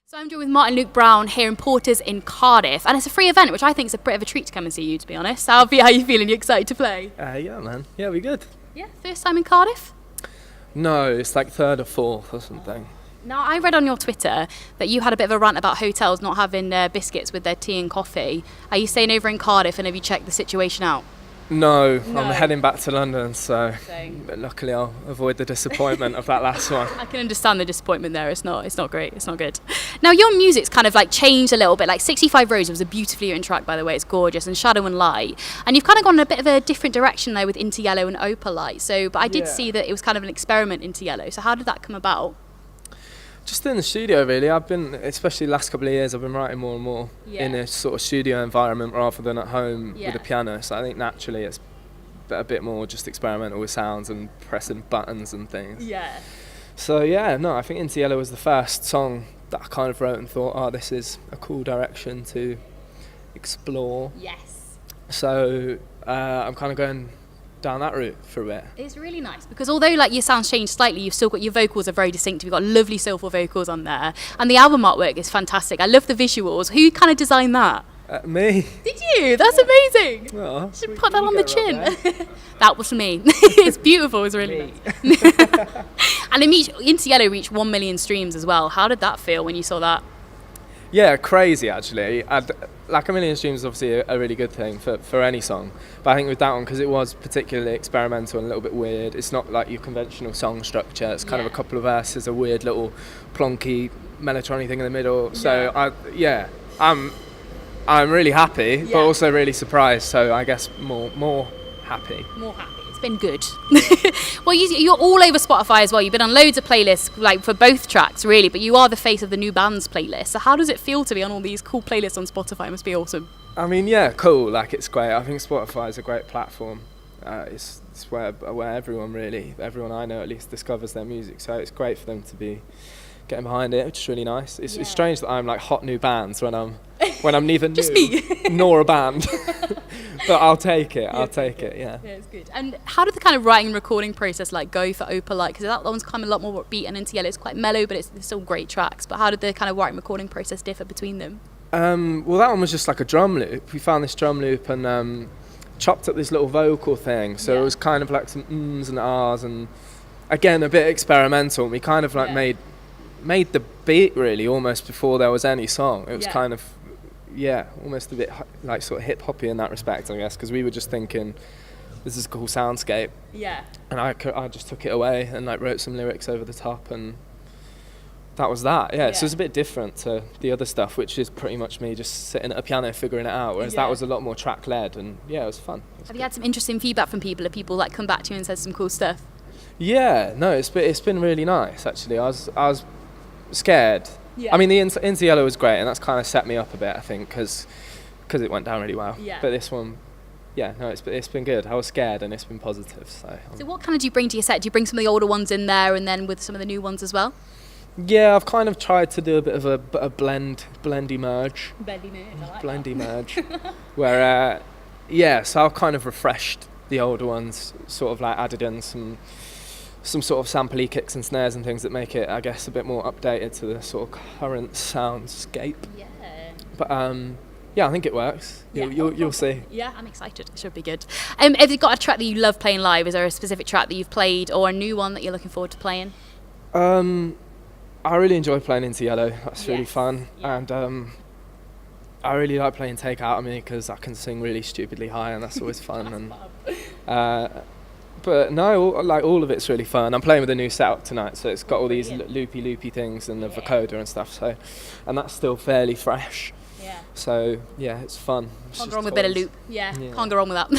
So I'm joined with Martin Luke Brown here in Porters in Cardiff, and it's a free event, which I think is a bit of a treat to come and see you, to be honest. How are you feeling? You excited to play? Yeah, man. Yeah, we good. Yeah, first time in Cardiff? No, it's like third or fourth or something. Now, I read on your Twitter that you had a bit of a rant about hotels not having biscuits with their tea and coffee. Are you staying over in Cardiff, and have you checked the situation out? No, I'm heading back to London, so but luckily I'll avoid the disappointment of that last one. I can understand the disappointment there. It's not great. It's not good. Now, your music's kind of like changed a little bit. Like 65 Roses was a beautifully written track, by the way. It's gorgeous. And Shadow and Light. And you've kind of gone in a bit of a different direction there with Into Yellow and Opalite. But I did see that it was kind of an experiment into Yellow. So how did that come about? Just in the studio, really. I've been, especially the last couple of years, I've been writing more and more in a sort of studio environment rather than at home with a piano. So I think naturally it's a bit more just experimental with sounds and pressing buttons and things. Yeah. So I think Into Yellow was the first song that I kind of wrote and thought, oh, this is a cool direction to explore. Yes. So I'm kind of going down that route for a bit. It's really nice because although like your sound's changed slightly, you've still got your vocals are very distinctive. You've got lovely soulful vocals on there, and the album artwork is fantastic. I love the visuals. Who kind of designed that? Me. Did you? That's amazing. Oh, should put that on the chin. That was me. It's beautiful. It's really nice. And Into Yellow reached 1 million streams as well. How did that feel when you saw that? Yeah, crazy actually. Like 1 million streams is obviously a really good thing for any song, but I think with that one, because it was particularly experimental and a little bit weird, it's not like your conventional song structure. It's kind of a couple of verses, a weird little plonky melatonin thing in the middle. So I'm really happy, but also really surprised. So I guess more happy. More happy. It's been good. Well, you're all over Spotify as well. You've been on loads of playlists, like for both tracks, really. But you are the face of the new bands playlist. So how does it feel to be on all these cool playlists on Spotify? It must be awesome. I mean, yeah, cool. Like it's great. I think Spotify is a great platform. It's where everyone I know at least discovers their music. So it's great for them to be getting behind it, which is really nice. It's strange that I'm like hot new bands when I'm neither Just new me. nor a band. But I'll take it. Yeah, it's good. And how did the kind of writing and recording process like go for Opalite? Because that one's kind of a lot more upbeat, and Into Yellow is quite mellow, but it's still great tracks. But how did the kind of writing and recording process differ between them? Well, that one was just like a drum loop. We found this drum loop and chopped up this little vocal thing. So it was kind of like some ums and ahs, and again a bit experimental. We kind of like made the beat really almost before there was any song. It was kind of almost a bit like sort of hip hoppy in that respect, I guess, because we were just thinking this is a cool soundscape. Yeah. And I just took it away and like wrote some lyrics over the top, and that was that. Yeah. So it's a bit different to the other stuff, which is pretty much me just sitting at a piano figuring it out, whereas that was a lot more track led, and it was fun. Have you had some interesting feedback from people? Have people like come back to you and said some cool stuff? Yeah. No, it's been really nice actually. I was scared. Yeah. I mean, the Into Yellow was great, and that's kind of set me up a bit, I think, because it went down really well. Yeah. But this one, it's been good. I was scared, and it's been positive. So what kind of do you bring to your set? Do you bring some of the older ones in there, and then with some of the new ones as well? Yeah, I've kind of tried to do a bit of a blendy merge. Blendy merge. Where, so I've kind of refreshed the older ones, sort of like added in some sort of sampley kicks and snares and things that make it, I guess, a bit more updated to the sort of current soundscape. Yeah. But I think it works. You'll see. Yeah, I'm excited. It should be good. Have you got a track that you love playing live? Is there a specific track that you've played or a new one that you're looking forward to playing? I really enjoy playing Into Yellow. That's really fun. Yeah. And I really like playing Take Out of Me because I can sing really stupidly high, and that's always fun. But no, all of it's really fun. I'm playing with a new setup tonight, so it's got all these loopy things and the vocoder and stuff. So, and that's still fairly fresh. Yeah. So it's fun. Can't go wrong with a bit of loop. Yeah. Can't go wrong with that.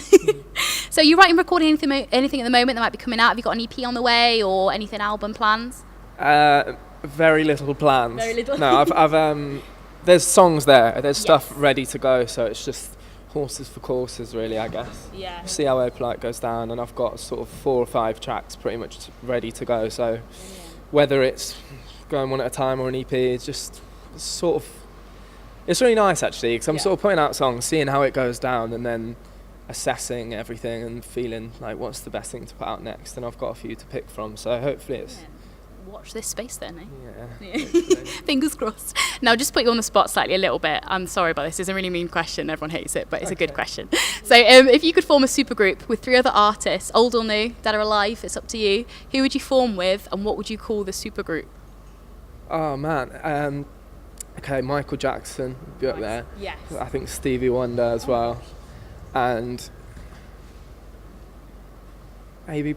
So you're writing, recording anything at the moment that might be coming out? Have you got an EP on the way or anything album plans? Very little plans. Very little. No, I've there's songs there. There's stuff ready to go. So it's just horses for courses, really, I guess. Yeah. See how Opalite goes down, and I've got sort of 4 or 5 tracks pretty much ready to go. So whether it's going one at a time or an EP, it's just sort of, it's really nice actually, because I'm sort of putting out songs, seeing how it goes down, and then assessing everything and feeling like what's the best thing to put out next. And I've got a few to pick from, so hopefully it's watch this space then, eh? Yeah. Fingers crossed. Now, just put you on the spot slightly a little bit. I'm sorry about this. It's a really mean question. Everyone hates it, but it's a good question. So if you could form a supergroup with 3 other artists, old or new, dead or alive, it's up to you, who would you form with and what would you call the supergroup? Oh, man. Okay, Michael Jackson would be up there. Yes. I think Stevie Wonder as well. And maybe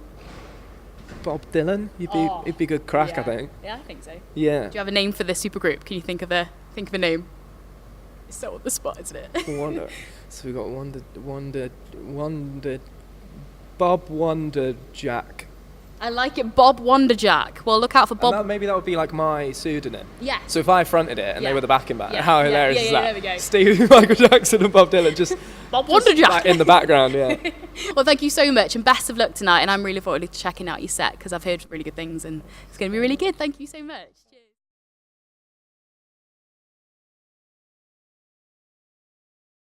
Bob Dylan. He'd be good crack, I think. Yeah, I think so. Yeah. Do you have a name for the supergroup? Can you think of a name? It's so on the spot, isn't it? Wonder. So we got Bob Wonder Jack. I like it, Bob Wonderjack. Well, look out for Bob. Maybe that would be like my pseudonym. Yeah. So if I fronted it and they were the backing band, how hilarious is that? There we go. Stevie, Michael Jackson and Bob Dylan just Bob Wonderjack like in the background, yeah. Well, thank you so much and best of luck tonight. And I'm really forward to checking out your set because I've heard really good things and it's going to be really good. Thank you so much.